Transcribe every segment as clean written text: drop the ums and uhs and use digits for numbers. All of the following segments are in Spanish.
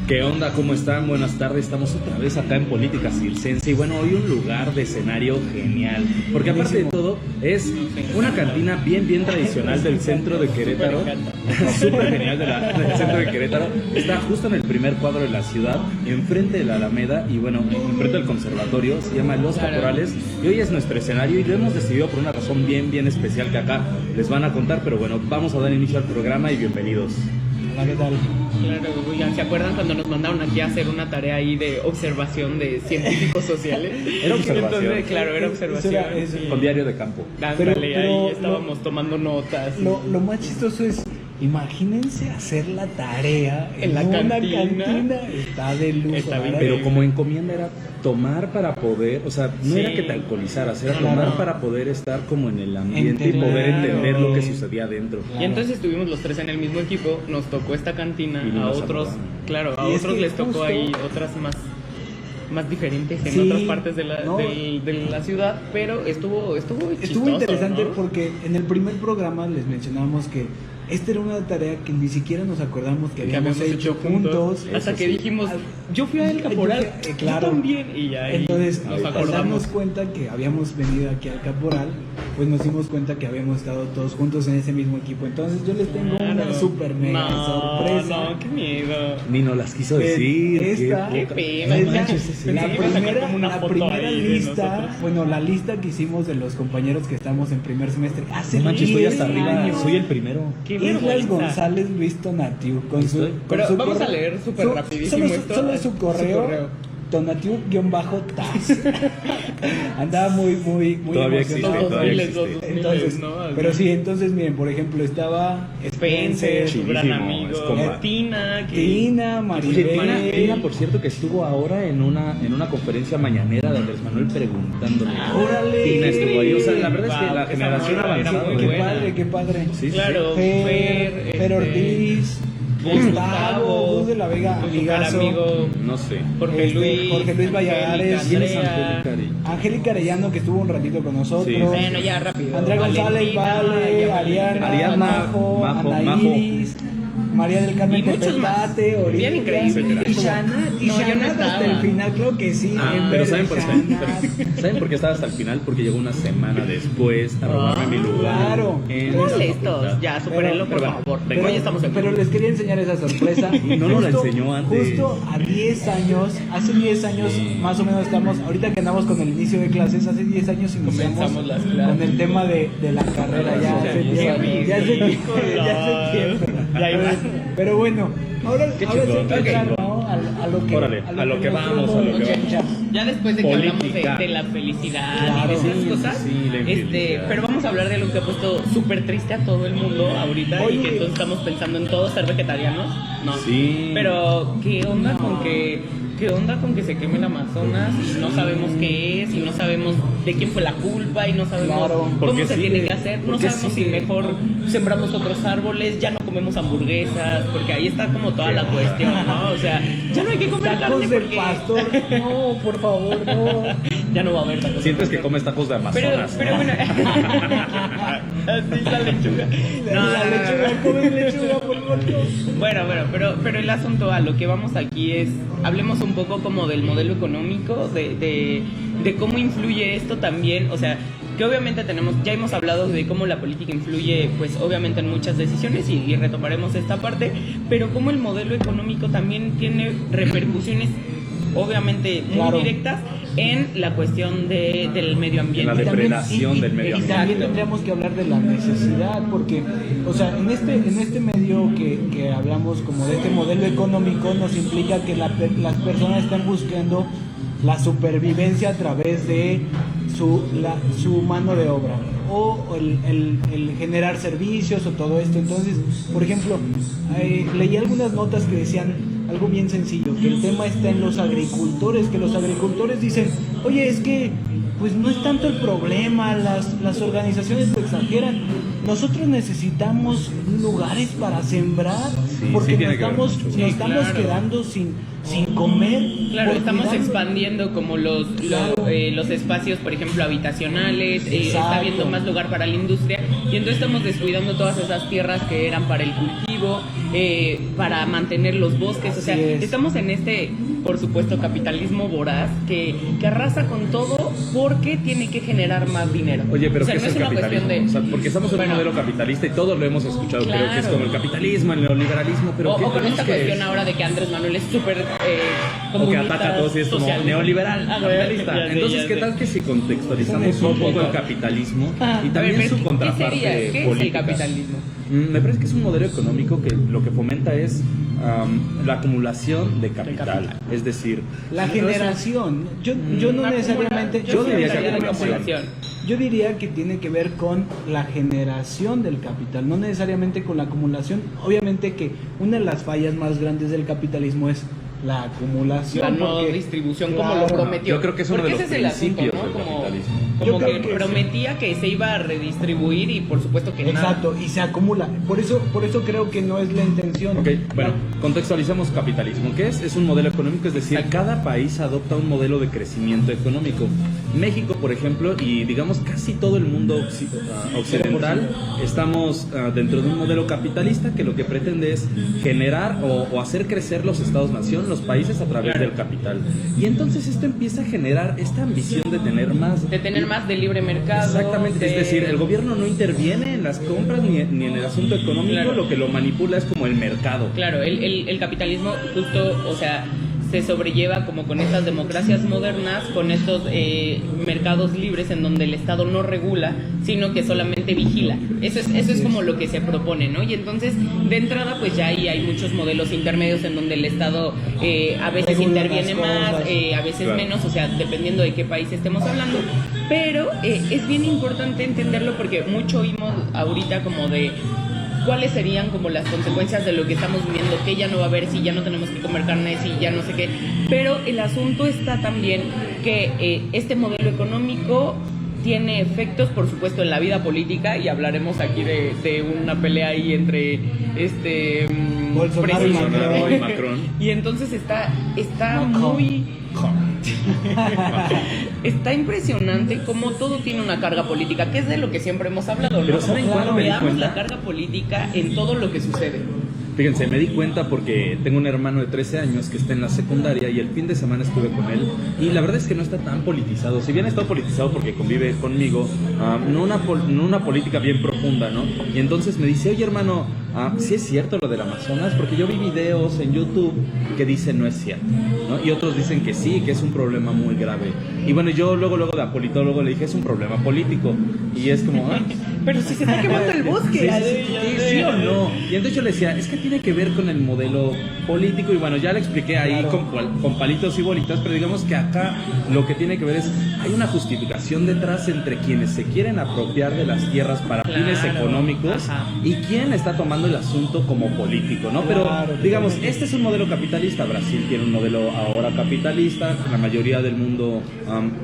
¿Qué onda? ¿Cómo están? Buenas tardes, estamos otra vez acá en Política Circense y bueno, hoy un lugar de escenario genial, porque aparte de todo es una cantina bien tradicional del centro de Querétaro, súper genial del centro de Querétaro, está justo en el primer cuadro de la ciudad, enfrente de la Alameda y bueno, enfrente del conservatorio, se llama Los Caporales y hoy es nuestro escenario y lo hemos decidido por una razón bien especial que acá les van a contar, pero bueno, vamos a dar inicio al programa y bienvenidos. Hola, ¿qué tal? Claro, oigan, ¿se acuerdan cuando nos mandaron aquí a hacer una tarea ahí de observación de científicos sociales? Era observación. Entonces, claro, era observación. Eso era, Con diario de campo. Ándale, pero ahí estábamos tomando notas. Lo más chistoso es, imagínense hacer la tarea En la una cantina. Está de lujo. Está bien, ¿verdad? Pero como encomienda era tomar para poder, o sea, no Sí. era que te alcoholizaras, era Claro. tomar para poder estar como en el ambiente y Entender. poder entender lo que sucedía adentro. Y entonces estuvimos los tres en el mismo equipo, nos tocó esta cantina, Y a nos otros, saludaron. claro, a Y es otros que les tocó justo- ahí otras más diferentes en Sí, otras partes de no. de la ciudad, pero estuvo Estuvo chistoso, interesante ¿no? porque en el primer programa les mencionamos que esta era una tarea que ni siquiera nos acordamos que habíamos hecho juntos. Hasta Eso que sí. dijimos, yo fui a El Caporal, Claro. yo también, y ya ahí Entonces, nos al acordamos. darnos cuenta que habíamos venido aquí al Caporal, pues nos dimos cuenta que habíamos estado todos juntos en ese mismo equipo. Entonces yo les tengo una Claro. super mega sorpresa. No, qué miedo. Ni nos las quiso decir. Esta qué poca- pena, es manches, la pensé que iba a sacar como una foto primera ahí de lista, nosotros. bueno, la lista que hicimos de los compañeros que estamos en primer semestre hace No manches, estoy 10 hasta arriba, años. soy el primero. Qué Islas vergüenza. González Luis Tonatiu con su, Pero con su vamos a correo- leer súper su- rapidísimo solo, esto. solo su correo, Tonatiu-Taz. Andaba muy Todavía emocionado. existe, Los todavía 2000, existe. los 2000, Entonces, ¿no? pero sí, entonces miren, por ejemplo, estaba Spencer, su gran Chidísimo, amigo, es compa. Tina, que Tina, Oye, Maribel. Tina, por cierto, que estuvo ahora en una conferencia mañanera de Andrés Manuel preguntándole. ¡Órale! Tina estuvo ahí. O sea, la verdad es que Wow, la esa generación morra era avanzada. muy Qué buena. padre, qué padre. Sí, sí, claro, Fer Ortiz, Gustavo, Luz de la Vega, tu super amigazo. amigo No sé. Jorge Luis, Jorge Luis Valladares. Angélica, ¿Quién es Andrea. Angélica Arellano? Angélica Arellano, que estuvo un ratito con nosotros. Sí. Bueno, ya rápido. Andrea González, Valentina, Vale, ya Ariana, Ariana, Majo, Majo, Anaíris, María del Y Carmen muchos más. Tepetate, Bien Olivia, increíble. y Shana, No, yo no hasta estaba. el final, creo que sí. en Pero vez ¿saben de por, Shana. ¿saben por qué estaba hasta el final? Porque llegó una semana después a robarme mi lugar. Claro. en No esa molestos, facultad. ya, supérenlo, por pero bueno, favor. venga, Hoy estamos aquí. Pero les quería enseñar esa sorpresa. Y no nos la enseñó antes. Justo a 10 años, hace 10 años más o menos estamos, ahorita que andamos con el inicio de clases, hace 10 años iniciamos Comenzamos las clases. con el tema de la carrera, ya hace Qué 10 años. Ya hace ridículo. tiempo. Ya iba. Pero bueno, ahora Qué sí hay chingón. que entrar, ¿no? A lo que, Órale, a lo que nos vamos, trajo a lo que Mucha vamos. Chat. Ya después de que hablamos Política. de la felicidad Claro. y de esas Sí, cosas, sí, la infelicidad. pero vamos a hablar de algo que ha puesto súper triste a todo el mundo ahorita y Oye. que todos estamos pensando en todos ser vegetarianos. No. Sí. Pero ¿qué onda con que se queme el Amazonas y no sabemos qué es y no sabemos de quién fue la culpa y no sabemos Claro. ¿Por cómo qué se sigue? tiene que hacer? ¿Por No qué sabemos sigue? si mejor sembramos otros árboles, ya no comemos hamburguesas, porque ahí está como toda la cuestión, ¿no? O sea, ya no hay que comer carne Tacos de porque pastor, no, por favor, no. ya no va a haber tacos. Sientes que comes tacos de Amazonas, Pero ¿no? bueno, así la lechuga. La lechuga, come lechuga, por favor. Pero el asunto a lo que vamos aquí es, hablemos un poco como del modelo económico, de cómo influye esto también, o sea, que obviamente ya hemos hablado de cómo la política influye, pues obviamente en muchas decisiones y retomaremos esta parte, pero cómo el modelo económico también tiene repercusiones obviamente muy Claro. directas en la cuestión del medio ambiente. La depredación del medio Y ambiente. también tendríamos que hablar de la necesidad, porque, o sea, en este medio que hablamos como de este modelo económico, nos implica que las personas están buscando la supervivencia a través de su mano de obra o el generar servicios o todo esto. Entonces, por ejemplo, leí algunas notas que decían algo bien sencillo, que el tema está en los agricultores, que los agricultores dicen, oye, es que pues no es tanto el problema, las organizaciones lo exageran, nosotros necesitamos lugares para sembrar, Sí, porque sí tiene nos que ver estamos, mucho. nos Sí, estamos claro. quedando sin comer. Claro, por estamos cuidar- expandiendo como los espacios, por ejemplo, habitacionales, está Exacto. habiendo más lugar para la industria y entonces estamos descuidando todas esas tierras que eran para el cultivo para mantener los bosques. O sea, estamos en este, por supuesto, capitalismo voraz que arrasa con todo porque tiene que generar más dinero. Oye, pero o sea, ¿qué no es el una capitalismo? cuestión de... O sea, porque estamos en un modelo capitalista y todos lo hemos escuchado, creo que es como el capitalismo, el neoliberalismo, pero o con esta cuestión es? ahora de que Andrés Manuel es súper O que ataca a todos y es como neoliberal, capitalista. Entonces, ¿qué tal que si contextualizamos un poco el capitalismo y también su contraparte ¿Qué es el capitalismo? Me parece que es un modelo económico que lo que fomenta es la acumulación de capital. Es decir, la generación. Yo no necesariamente. Yo diría que la acumulación. acumulación. Yo diría que tiene que ver con la generación del capital, no necesariamente con la acumulación. Obviamente que una de las fallas más grandes del capitalismo es la acumulación. La no distribución, como lo prometió. Yo creo que es uno de los principios del capitalismo. Como que prometía que se iba a redistribuir y por supuesto que exacto, y se acumula. Por eso creo que no es la intención. Ok, bueno, contextualizamos capitalismo. ¿Qué es? Es un modelo económico, es decir, cada país adopta un modelo de crecimiento económico. México, por ejemplo, y digamos casi todo el mundo occidental, estamos dentro de un modelo capitalista que lo que pretende es generar o hacer crecer los estados-nación, los países a través del capital. Y entonces esto empieza a generar esta ambición de tener más. De libre mercado. Exactamente, es decir, el gobierno no interviene en las compras ni en el asunto económico, lo que lo manipula es como el mercado. Claro, el capitalismo justo, o sea, se sobrelleva como con estas democracias modernas, con estos mercados libres en donde el Estado no regula, sino que solamente vigila. Eso es como lo que se propone, ¿no? Y entonces, de entrada, pues ya ahí hay muchos modelos intermedios en donde el Estado a veces interviene más, a veces menos, o sea, dependiendo de qué país estemos hablando. Pero es bien importante entenderlo porque mucho oímos ahorita como de cuáles serían como las consecuencias de lo que estamos viviendo, que ya no va a haber, si ya no tenemos que comer carne, si ya no sé qué. Pero el asunto está también que este modelo económico tiene efectos, por supuesto, en la vida política, y hablaremos aquí de una pelea ahí entre Bolsonaro y Macron. Y entonces está muy... Está impresionante cómo todo tiene una carga política, que es de lo que siempre hemos hablado, ¿no? Pero ¿saben cuándo me di Veamos cuenta? la carga política en todo lo que sucede. Fíjense, me di cuenta porque tengo un hermano de 13 años que está en la secundaria y el fin de semana estuve con él y la verdad es que no está tan politizado. Si bien está politizado porque convive conmigo, no una política bien profunda, ¿no? Y entonces me dice, oye hermano, ¿sí es cierto lo del Amazonas? Porque yo vi videos en YouTube que dicen no es cierto, ¿no? Y otros dicen que sí, que es un problema muy grave. Y bueno, yo luego de politólogo le dije, es un problema político. Y es como, pero si se está quemando el bosque. ¿Sí o no? Y entonces yo le decía, es que tiene que ver con el modelo político. Y bueno, ya le expliqué ahí con palitos y bolitas, pero digamos que acá lo que tiene que ver es, hay una justificación detrás entre quienes se quieren apropiar de las tierras para fines económicos y quién está tomando el asunto como político, ¿no? Pero digamos, este es un modelo capitalista. Brasil tiene un modelo ahora capitalista, la mayoría del mundo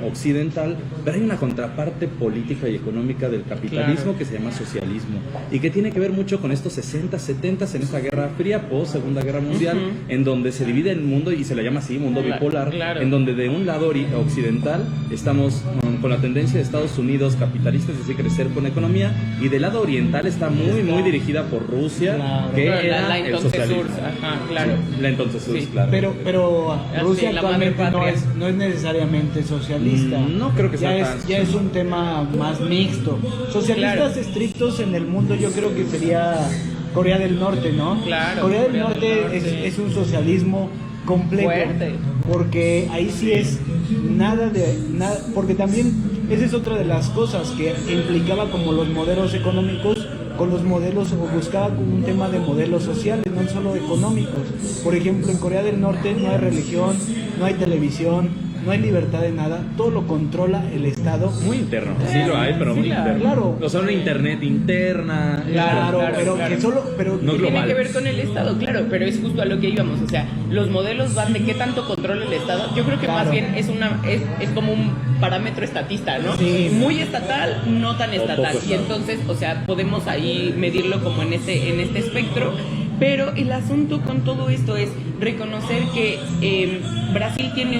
occidental, pero hay una contraparte política y económica del capitalismo que se llama socialismo y que tiene que ver mucho con estos 60, 70 en esta Guerra Fría, post Segunda Guerra Mundial, en donde se divide el mundo y se le llama así, mundo bipolar, en donde de un lado occidental estamos con la tendencia de Estados Unidos capitalista, es decir, crecer con economía, y del lado oriental está muy dirigida por Rusia, que era la el socialismo. La entonces URSS, claro. Pero Rusia actualmente no es necesariamente socialista. No creo que sea ya es un tema más mixto. Socialistas estrictos en el mundo yo creo que sería Corea del Norte, ¿no? Claro. Corea del Norte es un socialismo completo. Fuerte. Porque ahí sí es nada, porque también esa es otra de las cosas que implicaba como los modelos económicos con los modelos, o buscaba como un tema de modelos sociales, no solo económicos. Por ejemplo, en Corea del Norte no hay religión, no hay televisión, no hay libertad de nada, todo lo controla el Estado. Muy interno, sí lo hay, pero muy interno. Claro. O sea, una internet interna. Claro, que solo, pero no tiene que ver con el Estado, claro, pero es justo a lo que íbamos, o sea, los modelos van de qué tanto controla el Estado. Yo creo que más bien es como un parámetro estatista, ¿no? Sí. Muy estatal, no tan estatal. Y entonces, o sea, podemos ahí medirlo como en este espectro. Pero el asunto con todo esto es, reconocer que Brasil tiene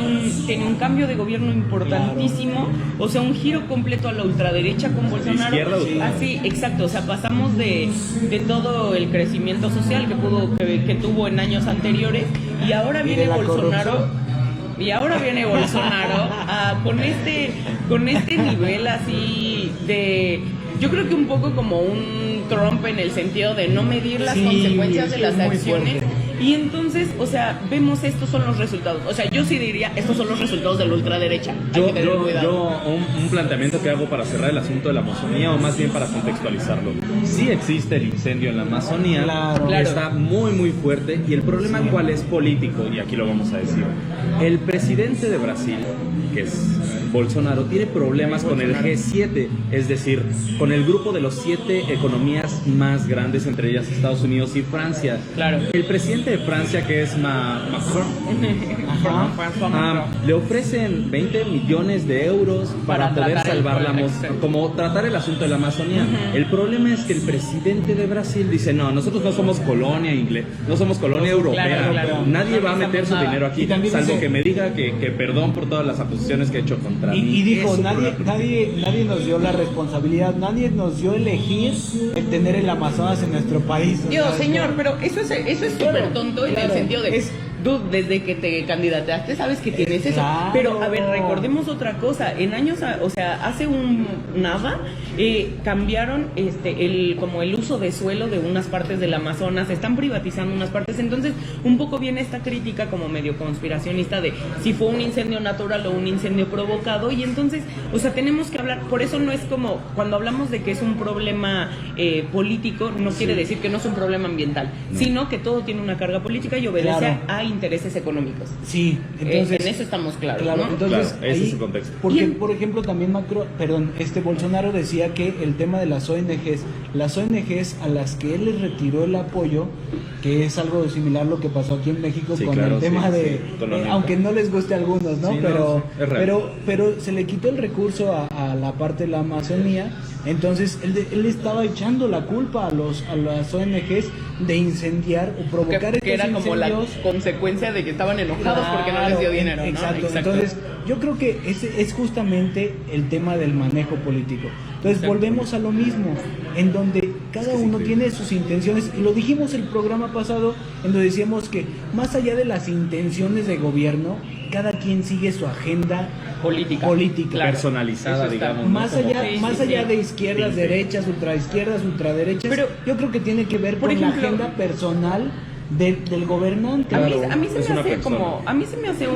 un cambio de gobierno importantísimo, o sea, un giro completo a la ultraderecha con Bolsonaro. Así, exacto, o sea, pasamos de todo el crecimiento social que tuvo en años anteriores, y ahora viene Bolsonaro. Y ahora viene Bolsonaro con este nivel así de... Yo creo que un poco como un Trump en el sentido de no medir las consecuencias de las acciones. Y entonces, o sea, vemos estos son los resultados. O sea, yo sí diría, estos son los resultados de la ultraderecha. Yo un planteamiento que hago para cerrar el asunto de la Amazonía, o más bien para contextualizarlo. Sí existe el incendio en la Amazonía, claro. Está muy muy fuerte, y el problema cuál es político, y aquí lo vamos a decir. El presidente de Brasil, que es Bolsonaro, tiene problemas con el G7, es decir, con el grupo de los 7 economías más grandes, entre ellas Estados Unidos y Francia. Claro. El presidente de Francia, que es Macron, le ofrecen 20 millones de euros para poder salvar como tratar el asunto de la Amazonía. El problema es que el presidente de Brasil dice, no, nosotros no somos colonia inglés, no somos colonia europea, nadie va a meter su dinero aquí, salvo que me diga que perdón por todas las acusaciones que he hecho contra mí. Y dijo, nadie nos dio la responsabilidad, nadie nos dio elegir el tener el Amazonas en nuestro país. Dios, señor, pero eso es súper tonto en el sentido de... Tú, desde que te candidateaste, sabes que tienes eso. Pero, a ver, recordemos otra cosa. En años, o sea, hace nada, cambiaron como el uso de suelo de unas partes del Amazonas, están privatizando unas partes. Entonces, un poco viene esta crítica como medio conspiracionista de si fue un incendio natural o un incendio provocado. Y entonces, o sea, tenemos que hablar. Por eso no es como, cuando hablamos de que es un problema político, no quiere decir que no es un problema ambiental, sino que todo tiene una carga política y obedece a intereses económicos. Sí, entonces... en eso estamos claros, claro, ¿no? Entonces, claro, ese es el contexto. Porque, por ejemplo, también Bolsonaro decía que el tema de las ONGs a las que él les retiró el apoyo, que es algo similar a lo que pasó aquí en México con el tema de... aunque no les guste a algunos, ¿no? Pero se le quitó el recurso a la parte de la Amazonía. Entonces él estaba echando la culpa a las ONGs de incendiar o provocar estos que era como incendios. La consecuencia de que estaban enojados porque no les dio dinero, ¿no? Exacto. Entonces yo creo que ese es justamente el tema del manejo político. Entonces volvemos a lo mismo, en donde cada uno tiene sus intenciones, y lo dijimos el programa pasado, en donde decíamos que más allá de las intenciones de gobierno, cada quien sigue su agenda política. Claro. Personalizada, digamos. Más allá de izquierdas, derechas, ultraizquierdas, ultraderechas, pero yo creo que tiene que ver con la agenda personal del gobernante. A mí se me hace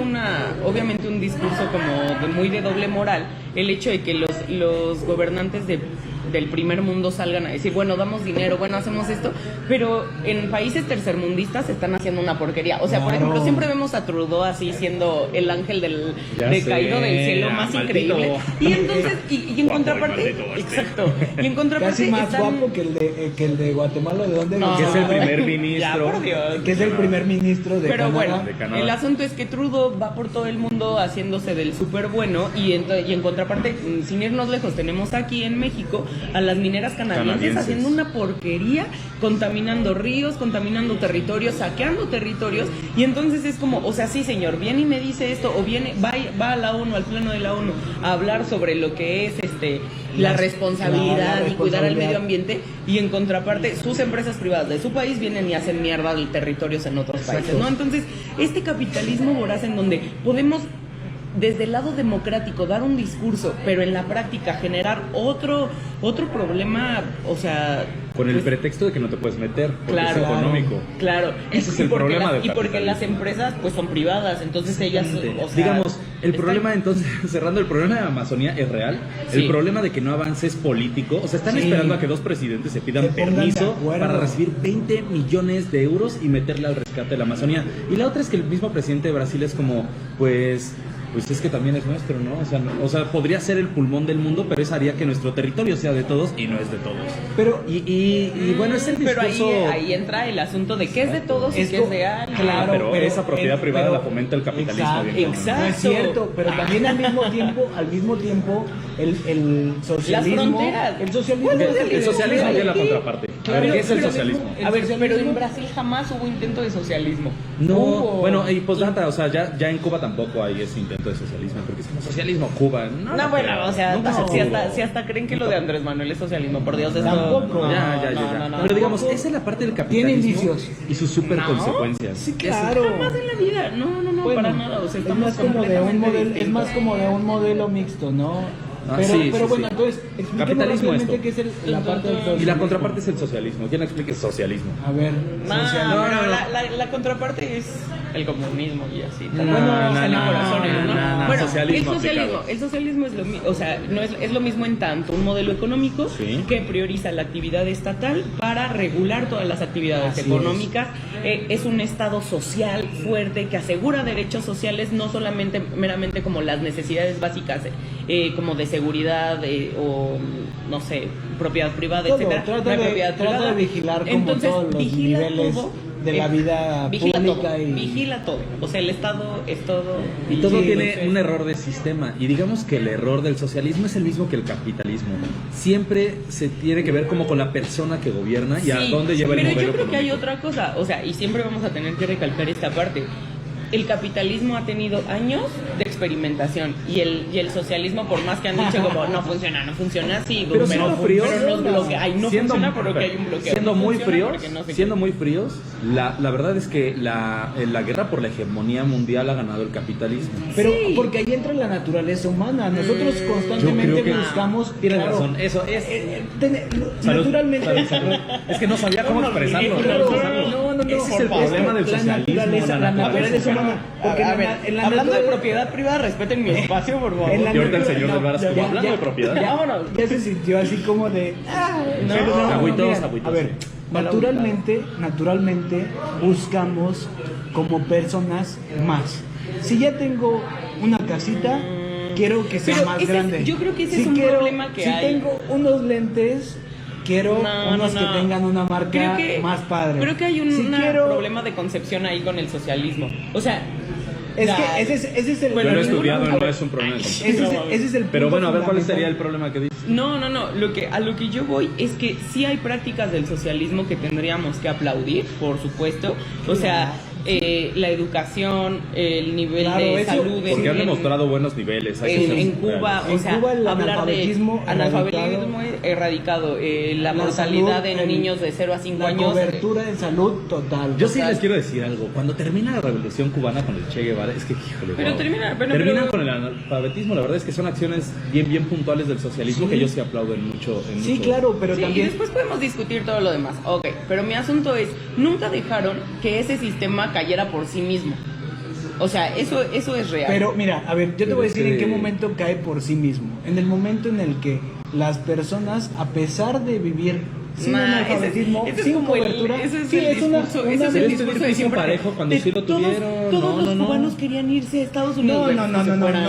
obviamente un discurso como muy de doble moral, el hecho de que los gobernantes del primer mundo salgan a decir, bueno, damos dinero, bueno, hacemos esto, pero en países tercermundistas están haciendo una porquería. O sea, por ejemplo, siempre vemos a Trudeau así siendo el ángel caído del cielo más maldito. Increíble. Y entonces, y en contraparte, exacto, y en contraparte casi más guapo que el de Guatemala, ¿de dónde? Que es el primer ministro. Ya, por Dios. Que es el primer ministro de Pero Canadá. bueno, el asunto es que Trudeau va por todo el mundo haciéndose del súper bueno, y en contraparte, sin irnos lejos, tenemos aquí en México a las mineras canadienses haciendo una porquería, contaminando ríos, contaminando territorios, saqueando territorios. Y entonces es como, o sea, sí, señor, viene y me dice esto, o va a la ONU, al pleno de la ONU, a hablar sobre lo que es la responsabilidad y cuidar al medio ambiente, y en contraparte sus empresas privadas de su país vienen y hacen mierda de territorios en otros países, ¿no? Entonces, este capitalismo voraz en donde podemos desde el lado democrático dar un discurso, pero en la práctica generar otro problema, o sea... Con el pretexto de que no te puedes meter, porque es económico. Claro. Ese es el problema del capitalismo. Y porque las empresas pues son privadas, entonces ellas... O sea, digamos, el problema entonces, cerrando, el problema de la Amazonía es real. El problema de que no avance es político. O sea, están esperando a que dos presidentes se pidan permiso para recibir 20 millones de euros y meterle al rescate de la Amazonía. Y la otra es que el mismo presidente de Brasil es como, pues es que también es nuestro, ¿no? O sea, podría ser el pulmón del mundo, pero eso haría que nuestro territorio sea de todos y no es de todos. Pero y bueno, es el discurso... Pero ahí entra el asunto de qué es de todos y qué es de alguien. Claro, pero esa propiedad privada la fomenta el capitalismo. Exacto. No es cierto, pero también al mismo tiempo el socialismo... Las fronteras. El socialismo tiene la contraparte. ver, ¿qué es el pero socialismo? A ver, socialismo- pero en Brasil jamás hubo intento de socialismo. No, Hubo- bueno, y postdata, o sea, ya en Cuba tampoco hay ese intento de socialismo, porque es como socialismo Cuba. No, bueno, creo. o sea, Nunca se si pudo. hasta creen que lo de Andrés Manuel es socialismo, por Dios, esto... Tampoco. Ya. Pero digamos, esa es la parte del capitalismo Tiene indicios. y sus super No. consecuencias. Sí, claro. Jamás en la vida, no, Bueno, para nada, o sea, es estamos más como de un completamente modelo, es distintos. más como de un modelo mixto, ¿no? Ah, Pero, sí, pero sí, bueno, sí. entonces expliquemos Capitalismo rápidamente esto. qué es la parte del socialismo. Y la contraparte es el socialismo. ¿Quién explica el socialismo? A ver, No, socialismo. pero no. la contraparte es el comunismo y así. No, Bueno, no, salen no, corazones, no, ¿no? no, Bueno, socialismo el socialismo es lo mismo, o sea, no es lo mismo en tanto un modelo económico Sí. que prioriza la actividad estatal para regular todas las actividades Así económicas. Es un estado social fuerte que asegura derechos sociales, no solamente meramente como las necesidades básicas, como de seguridad o no sé, propiedad privada, Todo, etcétera. trata No hay de- propiedad trata privada. de vigilar como Entonces, todos los vigila niveles todo, de la vida vigila pública todo, y- vigila todo. O sea, el Estado es todo. Y todo Sí, tiene entonces- un error de sistema. Y digamos que el error del socialismo es el mismo que el capitalismo. Siempre se tiene que ver como con la persona que gobierna y a Sí, dónde lleva el pero modelo yo creo que hay económico. otra cosa, o sea, y siempre vamos a tener que recalcar esta parte. El capitalismo ha tenido años de experimentación y el socialismo, por más que han dicho como no funciona, sí, Pero siendo fríos, pero nos bloquea. Ay, no siendo- funciona porque hay un bloqueo. Siendo No muy funciona fríos, porque no sé siendo qué. muy fríos, la verdad es que la guerra por la hegemonía mundial ha ganado el capitalismo. Pero Sí. porque ahí entra la naturaleza humana. Nosotros Yo constantemente creo que buscamos. tienes claro, razón, eso es. Salud, naturalmente. salud. Es que no sabía cómo expresarlo. Claro, cómo expresarlo. no, Ese es por el favor. problema del La socialismo. naturaleza, la naturaleza humana. Porque A ver, en la hablando de naturaleza- propiedad privada, respeten mi espacio, por favor. en la Y ahorita el natura- señor del Varas como ya, hablando de propiedad. Ya, Vámonos. ya se sintió así como de. No. Agüitos, mira, agüitos, a ver, sí. naturalmente buscamos como personas más. Si ya tengo una casita, quiero que sea Pero más ese es- grande. yo creo que ese es un problema que si hay. tengo unos lentes, quiero unos que tengan una marca más padre. Creo que hay un Si quiero- problema de concepción ahí con el socialismo. O sea, Es ya- que ese es el. Yo lo he estudiado y a no ver, es un problema de concepción. ese es el Pero punto bueno, a ver cuál fundamental. sería el problema que dices. No, a lo que yo voy es que sí hay prácticas del socialismo que tendríamos que aplaudir, por supuesto. O sea, la educación, el nivel Claro, de eso- salud Porque han en- demostrado buenos niveles. hay que ser en Cuba, reales. o sea, En Cuba el hablar de analfabetismo analfabetismo erradicado, la mortalidad salud, en niños de 0 a 5 la años. cobertura en salud total. Yo sí Total. les quiero decir algo. Cuando termina la revolución cubana con el Che Guevara, es que, híjole, Pero wow. terminan con el analfabetismo. La verdad es que son acciones bien puntuales del socialismo Sí. que yo sí aplaudo en mucho. Sí, claro, pero Sí, y también. después podemos discutir todo lo demás. Ok, pero mi asunto es, nunca dejaron que ese sistema cayera por sí mismo. O sea, eso es real. Pero mira, a ver, yo te Pero voy a es decir en que- qué momento cae por sí mismo. En el momento en el que las personas, a pesar de vivir sin Nah, analfabetismo, ese es sin como el- cobertura, ese es sí, el es una- discurso, una- ese es el Pero discurso este de siempre. parejo cuando de sí lo todos- tuvieron. Todos los No. cubanos querían irse a Estados Unidos. No, güey, no, que no, se no, no, fueran.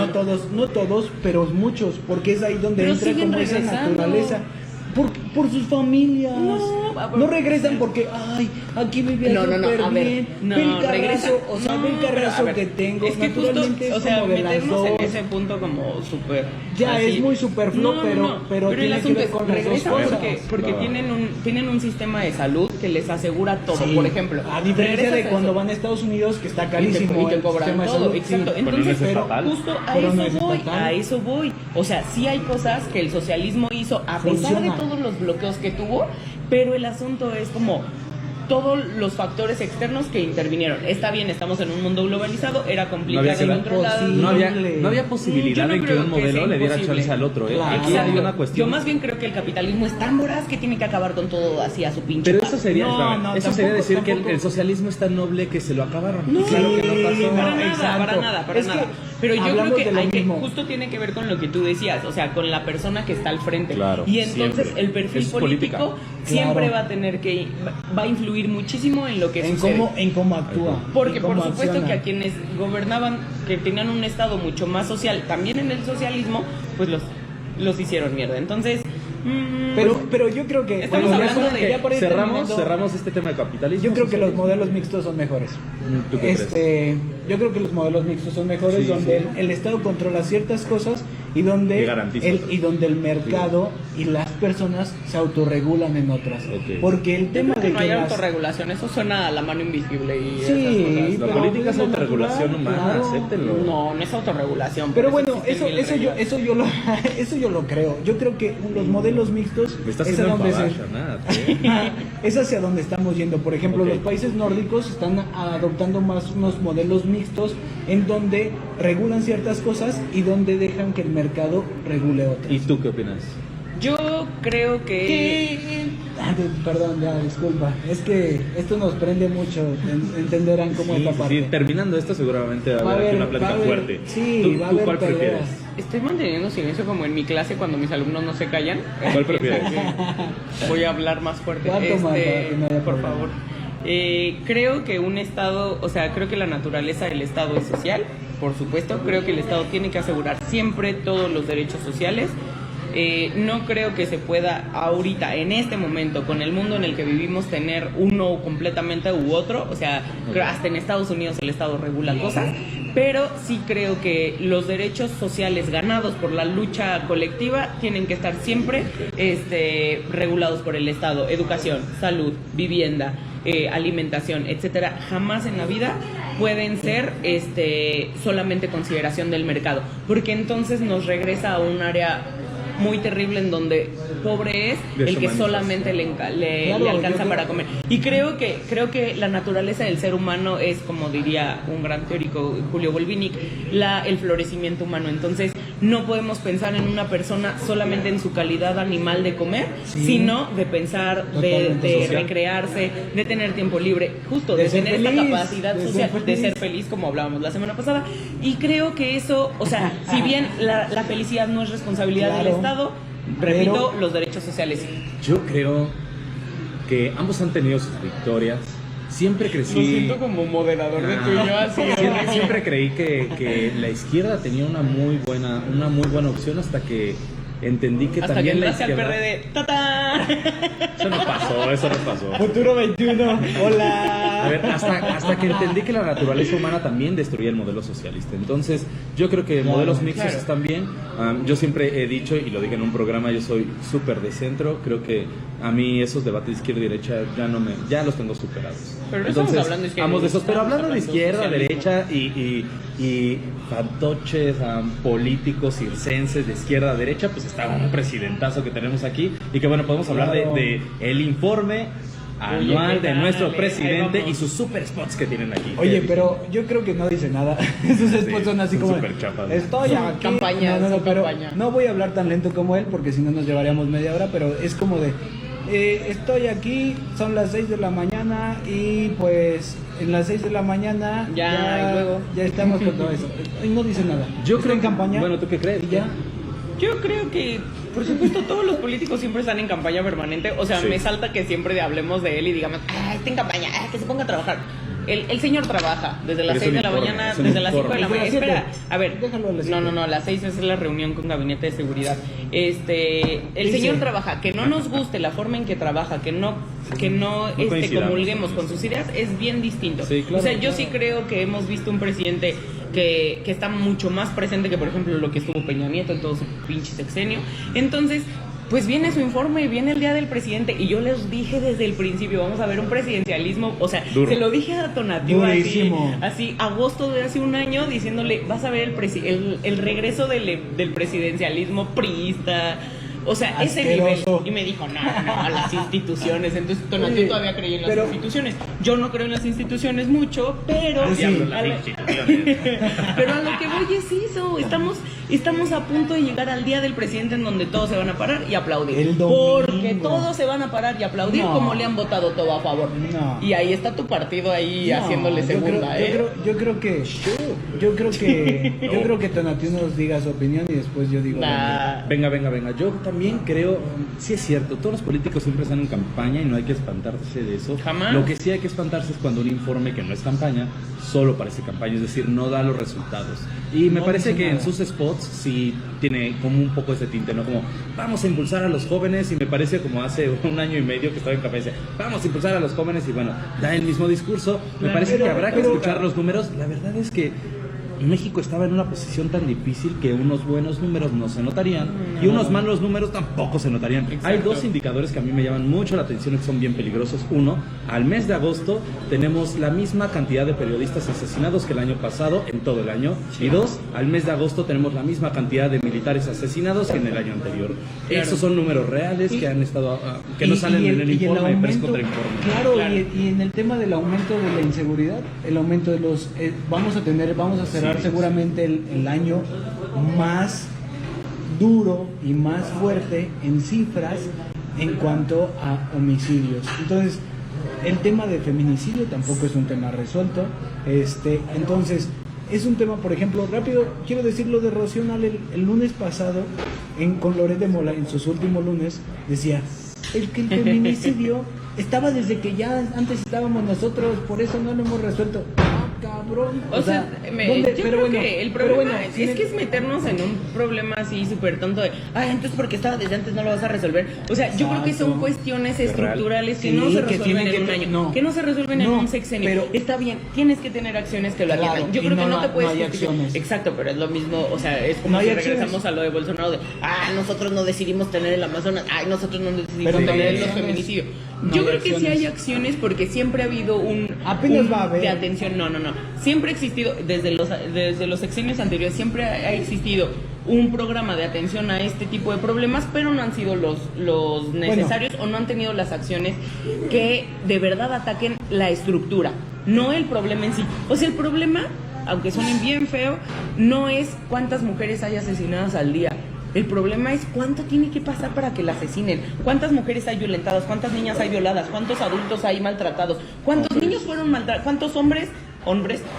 no todos, pero muchos, porque es ahí donde Pero entra siguen como esa regresando. naturaleza. Por sus familias. No, regresan porque, ay, aquí vivía No, súper a ver, bien. no, ve el carrazo, regresa. o sea, No, ve el pero, carrazo a ver, que tengo. Es que justo, Naturalmente o es sea, como de las meternos en dos. ese punto como súper... Ya así. es muy superfluo, pero el tiene que asunto ver es, con las dos regresan cosas. porque Va. tienen un sistema de salud que les asegura todo, Sí. por ejemplo. A diferencia de regresas a cuando eso. van a Estados Unidos, que está Y te carísimo el cobran sistema de todo, salud. exacto. Sí. Entonces, no es pero estatal. justo Pero no es estatal. a eso voy. O sea, sí hay cosas que el socialismo hizo a pesar de Funciona. todos los bloqueos que tuvo, pero el asunto es como todos los factores externos que intervinieron. Está bien, estamos en un mundo globalizado, era complicado que dar controlar. No había Posible. posibilidad Yo no de que creo un que modelo sea le diera imposible. chance al otro. ¿eh? Claro. Aquí hay Exacto. una cuestión. Yo más bien creo que el capitalismo es tan voraz que tiene que acabar con todo así a su pinche Pero padre. eso sería, No, espérame, no, eso sería tampoco- decir que tampoco. el socialismo es tan noble que se lo acabaron. No, Y claro que no pasó. para nada, exacto. para Es que nada. Pero yo creo hablamos que de lo hay que, mismo. justo tiene que ver con lo que tú decías, o sea, con la persona que está al frente. Claro, y entonces siempre. el perfil Es político política. siempre Claro. va a tener que, va a influir muchísimo en lo que En sucede. cómo actúa. Porque y por cómo supuesto acciona. que a quienes gobernaban, que tenían un estado mucho más social, también en el socialismo, pues los hicieron mierda. Entonces, Pero yo creo que Estamos ya hablando para- de- ya para ir terminando, cerramos este tema de capitalismo. Yo creo que los socialismo. modelos mixtos son mejores. ¿Tú qué crees? Yo creo que los modelos mixtos son mejores, Sí, donde sí. el Estado controla ciertas cosas y donde Y garantiza otras. el mercado y las personas se autorregulan en otras. Ok. Porque el tema Creo que de no que hay las... autorregulación, eso suena a la mano invisible y Sí, esas La pero política es es autorregulación natural, humana, claro. acéptenlo. cosas. No es autorregulación. Pero por bueno, existen mil reglas. eso yo lo eso yo lo creo. Yo creo que los modelos mixtos Me está es a haciendo donde enfadar, se- Shanat, ¿eh? es hacia donde estamos yendo. Por ejemplo, Ok. los países nórdicos están adoptando más unos modelos mixtos en donde regulan ciertas cosas y donde dejan que el mercado regule otras. ¿Y tú qué opinas? Yo creo que... Perdón, ya, disculpa. Es que esto nos prende mucho. Entenderán cómo Sí, esta sí, parte. sí, terminando esto seguramente va a haber aquí una plática va a haber- fuerte. sí, ¿Tú, va a tú haber cuál peleas. prefieres? Estoy manteniendo silencio como en mi clase cuando mis alumnos no se callan. ¿Cuál prefieres? Voy a hablar más fuerte. Voy a tomar para que no haya por problema. favor. Creo que un Estado, o sea, creo que la naturaleza del Estado es social, por supuesto. Creo que el Estado tiene que asegurar siempre todos los derechos sociales. No creo que se pueda ahorita, en este momento, con el mundo en el que vivimos, tener uno completamente u otro. O sea, creo hasta en Estados Unidos el Estado regula cosas, pero sí creo que los derechos sociales ganados por la lucha colectiva tienen que estar siempre regulados por el Estado. Educación, salud, vivienda, alimentación, etcétera. Jamás en la vida pueden ser solamente consideración del mercado, porque entonces nos regresa a un área muy terrible en donde pobre es el que Deshumanizas. solamente le Claro, alcanza yo para creo- comer. Y creo que la naturaleza del ser humano es, como diría un gran teórico, Julio Volvinic, el florecimiento humano. Entonces no podemos pensar en una persona solamente en su calidad animal de comer, Sí. sino de pensar, Totalmente de social. recrearse, de tener tiempo libre, justo De de ser tener esta feliz, capacidad de ser social, de feliz. ser feliz, como hablábamos la semana pasada. Y creo que eso, o sea, si bien la felicidad no es responsabilidad del Claro. Estado, repito, Pero- los derechos sociales sí. Yo creo que ambos han tenido sus victorias. Siempre crecí... como moderador Ah, siempre creí que la izquierda tenía una muy buena opción hasta que entendí que Hasta que también la entraste al izquierda... PRD. ¡Tatán! Eso no pasó. Futuro 21. Hola. A ver, hasta que entendí que la naturaleza humana también destruía el modelo socialista. Entonces, yo creo que Claro, modelos mixtos claro. están bien. Yo siempre he dicho, y lo dije en un programa, yo soy súper de centro. Creo que a mí esos debates de izquierda y derecha ya los tengo superados. Pero no estamos hablando de izquierda y ambos de esos, derecha, pero estamos hablando de izquierda, hablando de derecha y fantoches, políticos circenses de izquierda a derecha, pues está un presidentazo que tenemos aquí. Y que bueno, podemos hablar Claro. de el informe anual ¿qué de tal? nuestro Ahí presidente vamos. y sus super spots que tienen aquí. Oye, ¿Qué pero yo creo que no dice nada. Esos Sí, spots son así son como... súper chafas. Estoy Son aquí. campañas, No, son pero campañas. no voy a hablar tan lento como él porque si no nos llevaríamos media hora, pero es como de... estoy aquí, son las 6 de la mañana y pues en las 6 de la mañana Ya, y luego. ya estamos con todo eso. Y no dice nada. Yo Está creo en campaña. Bueno, ¿tú qué crees? Y ya. Yo creo que, por supuesto, todos los políticos siempre están en campaña permanente. O sea, Sí. me salta que siempre hablemos de él y digamos, está en campaña, que se ponga a trabajar. El señor trabaja desde las Pero es 6 de un la informe, mañana, es un desde las 5 de la informe. mañana. Desde las Espera, 7. a ver. Déjalo a las No, 7. a las 6 es la reunión con gabinete de seguridad. El Dice. señor trabaja, que no nos guste la forma en que trabaja, que no coincidamos comulguemos con con eso. sus ideas, es bien distinto. Sí, claro, o sea, yo claro. sí creo que hemos visto un presidente que está mucho más presente que, por ejemplo, lo que estuvo Peña Nieto en todo su pinche sexenio. Entonces, pues viene su informe, viene el día del presidente, y yo les dije desde el principio, vamos a ver un presidencialismo, o sea, Duro. se lo dije a Tonatiuh Durísimo. así, agosto de hace un año, diciéndole, vas a ver el regreso del presidencialismo priista. O sea, ese Asqueroso. nivel. Y me dijo, no, las instituciones. Entonces, Tonatiuh Oye, todavía creía en las pero- instituciones. Yo no creo en las instituciones mucho, pero... Ah, sí. Diablo, las a lo- instituciones. pero a lo que voy es eso. Estamos a punto de llegar al día del presidente en donde todos se van a parar y aplaudir. El domingo. Porque todos se van a parar y aplaudir No. como le han votado todo a favor. No. Y ahí está tu partido ahí No, haciéndole segunda, yo creo que Tonatiuh nos diga su opinión y después yo digo. Nah. Venga. Yo también creo, sí es cierto, todos los políticos siempre están en campaña y no hay que espantarse de eso. Jamás. Lo que sí hay que espantarse es cuando un informe que no es campaña solo parece campaña, es decir, no da los resultados. Y me No parece dice que en nada. sus spots sí tiene como un poco ese tinte, ¿no? Como vamos a impulsar a los jóvenes, y me parece como hace un año y medio que estaba en campaña, decía, vamos a impulsar a los jóvenes, y bueno, da el mismo discurso. Me parece que habrá que pero- escuchar los números. La verdad es que México estaba en una posición tan difícil que unos buenos números no se notarían y unos malos números tampoco se notarían. Exacto. Hay dos indicadores que a mí me llaman mucho la atención y que son bien peligrosos. Uno, al mes de agosto tenemos la misma cantidad de periodistas asesinados que el año pasado en todo el año. Y dos, al mes de agosto tenemos la misma cantidad de militares asesinados que en el año anterior. Claro. Esos son números reales que han estado que no salen en el informe, pero es contra informe. Claro, Claro. Y en el tema del aumento de la inseguridad, el aumento de los... vamos a cerrar seguramente el año más duro y más fuerte en cifras en cuanto a homicidios. Entonces, el tema de feminicidio tampoco es un tema resuelto. Entonces, es un tema, por ejemplo, rápido, quiero decir lo de Rocío Nale el lunes pasado, con Loret de Mola, en sus últimos lunes, decía, el feminicidio estaba desde que ya antes estábamos nosotros, por eso no lo hemos resuelto. Cabrón. O sea, yo creo que el problema es que es meternos en un problema así súper tonto de, entonces porque estaba desde antes no lo vas a resolver. O sea, yo creo que son cuestiones estructurales que no se resuelven en un año, que no se resuelven en un sexenio. Pero está bien, tienes que tener acciones que lo atiendan. Yo creo que no te puedes justificar. Exacto, pero es lo mismo, o sea, es como si regresamos a lo de Bolsonaro de, nosotros no decidimos tener el Amazonas, nosotros no decidimos tener los feminicidios. Yo creo que sí hay acciones porque siempre ha habido de atención. No. Siempre ha existido, desde los sexenios anteriores, siempre ha existido un programa de atención a este tipo de problemas, pero no han sido los necesarios o no han tenido las acciones que de verdad ataquen la estructura, no el problema en sí. O sea, el problema, aunque suene bien feo, no es cuántas mujeres hay asesinadas al día. El problema es cuánto tiene que pasar para que la asesinen, cuántas mujeres hay violentadas, cuántas niñas hay violadas, cuántos adultos hay maltratados, cuántos niños fueron maltratados, cuántos hombres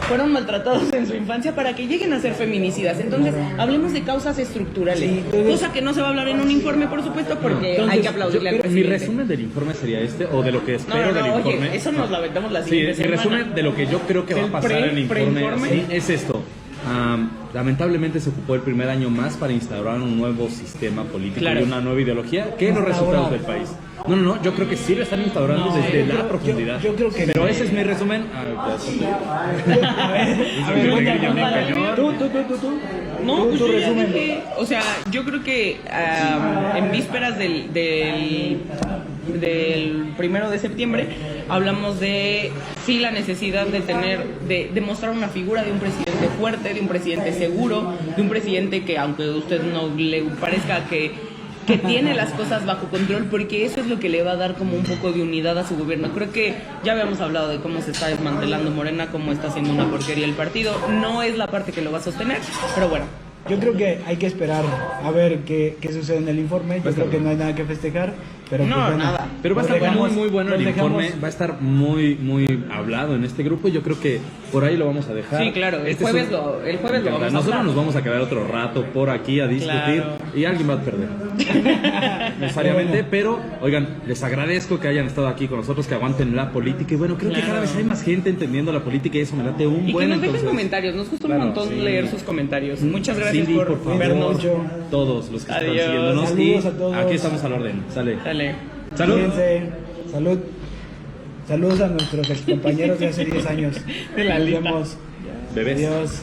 fueron maltratados en su infancia para que lleguen a ser feminicidas. Entonces, hablemos de causas estructurales, cosa que no se va a hablar en un informe, por supuesto, porque hay que aplaudirle al presidente. Mi resumen del informe sería o de lo que espero del informe. Oye, eso nos lo aventamos la siguiente semana. Mi resumen de lo que yo creo que va a pasar en el informe es esto. Lamentablemente se ocupó el primer año más para instaurar un nuevo sistema político y una nueva ideología que los resultados del país. No, yo creo que sí lo están instaurando desde la profundidad. Yo creo que pero ese es mi resumen. Tú. No, pues yo ya dije, o sea, yo creo que en vísperas del 1 de septiembre hablamos de la necesidad de mostrar una figura de un presidente fuerte, de un presidente seguro, de un presidente que, aunque a usted no le parezca que tiene las cosas bajo control, porque eso es lo que le va a dar como un poco de unidad a su gobierno. Creo que ya habíamos hablado de cómo se está desmantelando Morena, cómo está haciendo una porquería el partido. No es la parte que lo va a sostener, pero bueno. Yo creo que hay que esperar a ver qué sucede en el informe. Yo creo que no hay nada que festejar, pero no, pues, bueno, nada. Pero va a estar muy bueno el informe, va a estar muy hablado en este grupo. Yo creo que por ahí lo vamos a dejar. Sí, claro, el jueves lo vamos a Nosotros hablar. nos vamos a quedar otro rato por aquí a discutir y alguien va a perder. Necesariamente, pero oigan, les agradezco que hayan estado aquí con nosotros, que aguanten la política y bueno, creo que cada vez hay más gente entendiendo la política y eso me late un Y buen. que nos dejen entonces, comentarios, nos gusta un montón leer sus comentarios. Muchas gracias Cindy, por favor, vernos. todos los que están Adiós. siguiéndonos Saludos y a todos. aquí estamos al orden. Sale. Salud. Cuídense. Saludos a nuestros excompañeros de hace 10 años. De la Nos lista. vemos. Bebés. Adiós.